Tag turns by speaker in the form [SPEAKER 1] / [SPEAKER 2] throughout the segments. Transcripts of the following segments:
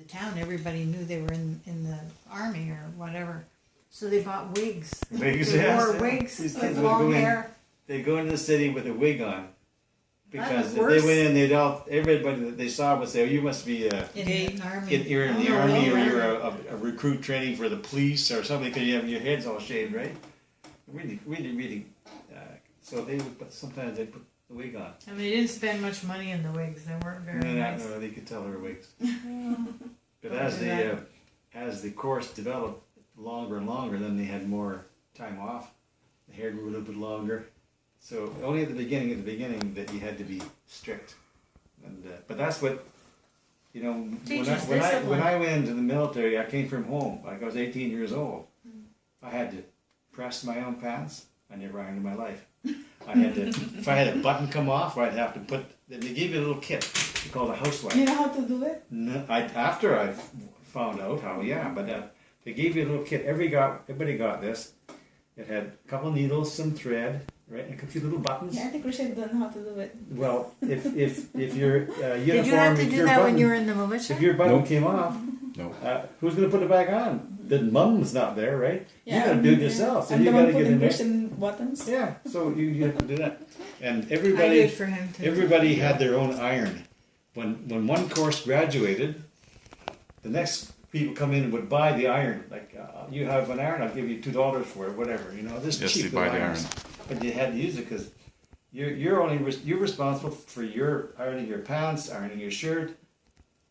[SPEAKER 1] town, everybody knew they were in the army or whatever. So they bought wigs.
[SPEAKER 2] Wigs,
[SPEAKER 1] They
[SPEAKER 2] yes.
[SPEAKER 1] wore wigs
[SPEAKER 2] These
[SPEAKER 1] with
[SPEAKER 2] kids would
[SPEAKER 1] long
[SPEAKER 2] go in.
[SPEAKER 1] hair.
[SPEAKER 2] They go into the city with a wig on. Because if
[SPEAKER 1] worse.
[SPEAKER 2] they went in, they'd all, everybody that they saw would say, "Oh, you must be
[SPEAKER 1] In the army.
[SPEAKER 2] you're in the
[SPEAKER 1] Oh,
[SPEAKER 2] army, or
[SPEAKER 1] right.
[SPEAKER 2] you're a recruit training for the police or something, because you have your heads all shaved, right?" Really, really, really. So they would, but sometimes they put the wig on.
[SPEAKER 1] I mean, they didn't spend much money in the wigs. They weren't very nice.
[SPEAKER 2] No, they could tell they were wigs. But
[SPEAKER 1] Look
[SPEAKER 2] as
[SPEAKER 1] at
[SPEAKER 2] the as the course developed longer and longer, then they had more time off. The hair grew a little bit longer. So only at the beginning that you had to be strict. And but that's what, you know,
[SPEAKER 1] Teaches
[SPEAKER 2] when
[SPEAKER 1] discipline.
[SPEAKER 2] I went into the military, I came from home. Like I was 18 years old. I had to press my own pants. I never ironed in my life. I had to, if I had a button come off, I'd have to put. They gave you a little kit called a housewife.
[SPEAKER 3] You know how to do it?
[SPEAKER 2] No, after I found out how, yeah, but they gave you a little kit. Everybody got this. It had a couple needles, some thread, right, and a few little buttons.
[SPEAKER 3] Yeah, I think Rochelle don't know how to do it.
[SPEAKER 2] Well, if your uniform,
[SPEAKER 1] Did you have to
[SPEAKER 2] if
[SPEAKER 1] do
[SPEAKER 2] your
[SPEAKER 1] that
[SPEAKER 2] button,
[SPEAKER 1] when you were in the militia?
[SPEAKER 2] if your button
[SPEAKER 4] Nope.
[SPEAKER 2] came off,
[SPEAKER 4] No.
[SPEAKER 2] who's going to put it back on? The mum's not there, right? You got to do it yourself. So
[SPEAKER 3] I'm
[SPEAKER 2] you
[SPEAKER 3] the
[SPEAKER 2] got
[SPEAKER 3] one
[SPEAKER 2] to get
[SPEAKER 3] putting
[SPEAKER 2] in there.
[SPEAKER 3] Christian buttons.
[SPEAKER 2] Yeah, so you have to do that. And
[SPEAKER 1] I
[SPEAKER 2] everybody.
[SPEAKER 1] did for him too.
[SPEAKER 2] Everybody had their own iron. When one course graduated, the next people come in and would buy the iron. Like, you have an iron, I'll give you $2 for it, whatever. You know, this
[SPEAKER 4] Yes,
[SPEAKER 2] cheap
[SPEAKER 4] they buy the
[SPEAKER 2] irons. But you had to use it because you're responsible for your ironing your pants, ironing your shirt.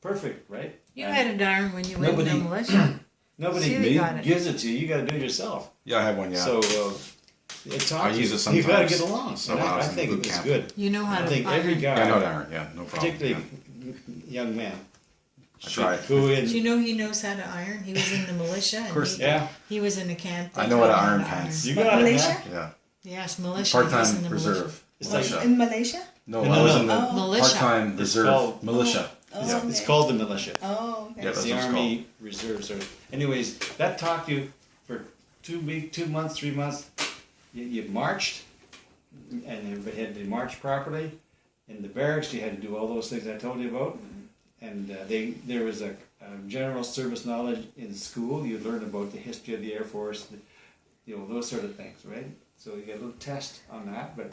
[SPEAKER 2] Perfect, right?
[SPEAKER 1] You
[SPEAKER 2] And
[SPEAKER 1] had a darn when you went in the
[SPEAKER 2] nobody-
[SPEAKER 1] militia.
[SPEAKER 2] nobody
[SPEAKER 1] Celia got it.
[SPEAKER 2] gives it to you. You got to do it yourself.
[SPEAKER 4] Yeah, I have one. Yeah.
[SPEAKER 2] So it taught
[SPEAKER 4] I use it
[SPEAKER 2] you
[SPEAKER 4] sometimes.
[SPEAKER 2] got to get along.
[SPEAKER 4] Some
[SPEAKER 2] And I
[SPEAKER 4] hours in
[SPEAKER 2] think
[SPEAKER 4] boot
[SPEAKER 2] it's
[SPEAKER 4] camp.
[SPEAKER 2] good.
[SPEAKER 1] You know how
[SPEAKER 2] I
[SPEAKER 1] to
[SPEAKER 2] think
[SPEAKER 1] iron.
[SPEAKER 2] every guy,
[SPEAKER 4] yeah, I know that. Yeah, no problem.
[SPEAKER 2] particularly
[SPEAKER 4] Yeah.
[SPEAKER 2] young men,
[SPEAKER 4] I try.
[SPEAKER 2] should go in.
[SPEAKER 1] Do you know he knows how to iron? He was in the militia. And
[SPEAKER 4] course.
[SPEAKER 2] Yeah,
[SPEAKER 1] He was in a camp.
[SPEAKER 4] I
[SPEAKER 1] that
[SPEAKER 4] know how to
[SPEAKER 1] taught him
[SPEAKER 4] iron
[SPEAKER 1] how
[SPEAKER 4] pants.
[SPEAKER 2] you
[SPEAKER 3] But
[SPEAKER 2] got it,
[SPEAKER 3] Malaysia?
[SPEAKER 2] man.
[SPEAKER 4] Yeah.
[SPEAKER 1] Yes, militia. he was in
[SPEAKER 4] Part-time
[SPEAKER 1] the
[SPEAKER 4] reserve.
[SPEAKER 2] It's like
[SPEAKER 4] Militia.
[SPEAKER 3] In Malaysia?
[SPEAKER 4] No,
[SPEAKER 2] No,
[SPEAKER 4] I was
[SPEAKER 2] no.
[SPEAKER 4] in the
[SPEAKER 3] Oh.
[SPEAKER 1] Militia.
[SPEAKER 4] part-time
[SPEAKER 2] It's
[SPEAKER 4] reserve
[SPEAKER 2] called-
[SPEAKER 4] militia.
[SPEAKER 3] Oh,
[SPEAKER 4] Yeah.
[SPEAKER 3] okay.
[SPEAKER 2] It's called the militia.
[SPEAKER 3] Oh, okay.
[SPEAKER 4] Yeah,
[SPEAKER 2] It's
[SPEAKER 4] that's
[SPEAKER 2] the
[SPEAKER 4] what it's
[SPEAKER 2] Army Reserves. Anyways, that taught you for 2 weeks, 2 months, 3 months. You marched, and you had to march properly. In the barracks, you had to do all those things I told you about. And there was a general service knowledge in school. You learn about the history of the Air Force, those sort of things, right? So you get a little test on that, but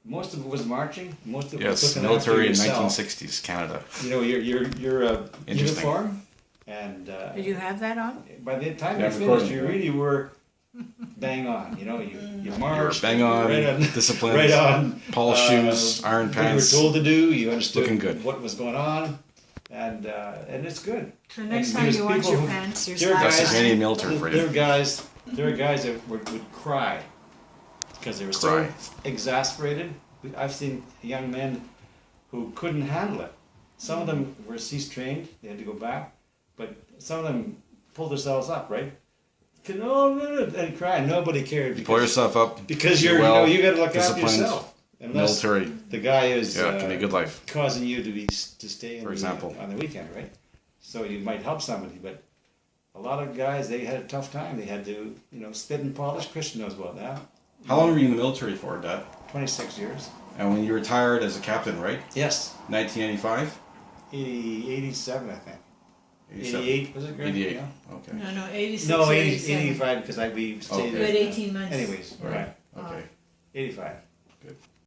[SPEAKER 2] most of it was marching. Most of it was
[SPEAKER 4] Yes,
[SPEAKER 2] looking after
[SPEAKER 4] military in
[SPEAKER 2] yourself.
[SPEAKER 4] 1960s Canada.
[SPEAKER 2] You know, your
[SPEAKER 4] Interesting.
[SPEAKER 2] uniform, and
[SPEAKER 1] Did you have that on?
[SPEAKER 2] by the time
[SPEAKER 4] Yeah,
[SPEAKER 2] you finished,
[SPEAKER 4] recording.
[SPEAKER 2] you really were bang on. You know, you
[SPEAKER 4] You were
[SPEAKER 2] marched,
[SPEAKER 4] bang
[SPEAKER 2] you
[SPEAKER 4] on,
[SPEAKER 2] were right
[SPEAKER 4] disciplined,
[SPEAKER 2] right on,
[SPEAKER 4] polished shoes, iron
[SPEAKER 2] what
[SPEAKER 4] pants.
[SPEAKER 2] you were told to do. You understood
[SPEAKER 4] Looking good.
[SPEAKER 2] what was going on, and it's good.
[SPEAKER 1] So next
[SPEAKER 2] And
[SPEAKER 1] time
[SPEAKER 2] there's
[SPEAKER 1] you wash
[SPEAKER 2] people
[SPEAKER 1] your
[SPEAKER 2] who-
[SPEAKER 1] pants, your
[SPEAKER 2] there are
[SPEAKER 4] That's the
[SPEAKER 1] slides.
[SPEAKER 4] Canadian military for
[SPEAKER 2] There
[SPEAKER 4] you.
[SPEAKER 2] are guys that would cry because they were so
[SPEAKER 4] Cry.
[SPEAKER 2] exasperated. I've seen young men who couldn't handle it. Some of them were cease trained; they had to go back. But some of them pulled themselves up, right? And cry. Nobody cared
[SPEAKER 4] Pull
[SPEAKER 2] because,
[SPEAKER 4] yourself up.
[SPEAKER 2] because
[SPEAKER 4] be
[SPEAKER 2] you're
[SPEAKER 4] well,
[SPEAKER 2] you got to look after
[SPEAKER 4] disciplined,
[SPEAKER 2] yourself. Unless
[SPEAKER 4] Military.
[SPEAKER 2] the guy is
[SPEAKER 4] Yeah, it can be a good life.
[SPEAKER 2] causing you to stay
[SPEAKER 4] For example.
[SPEAKER 2] on the weekend, right? So you might help somebody, but a lot of guys, they had a tough time. They had to, spit and polish. Christian knows about that.
[SPEAKER 4] How long were you in the military for, Dad?
[SPEAKER 2] 26 years.
[SPEAKER 4] And when you retired as a captain, right?
[SPEAKER 2] Yes.
[SPEAKER 4] 1985?
[SPEAKER 2] 87, I think.
[SPEAKER 4] 87.
[SPEAKER 2] 88, was it, Greg?
[SPEAKER 4] 88.
[SPEAKER 2] Yeah.
[SPEAKER 4] Okay.
[SPEAKER 1] No, 86
[SPEAKER 2] No,
[SPEAKER 1] or
[SPEAKER 2] 80,
[SPEAKER 1] 87.
[SPEAKER 2] 85, because we stayed
[SPEAKER 4] Okay.
[SPEAKER 1] You had 18 months.
[SPEAKER 2] Anyways,
[SPEAKER 4] All
[SPEAKER 2] right.
[SPEAKER 4] right. Okay.
[SPEAKER 2] 85.
[SPEAKER 4] Good.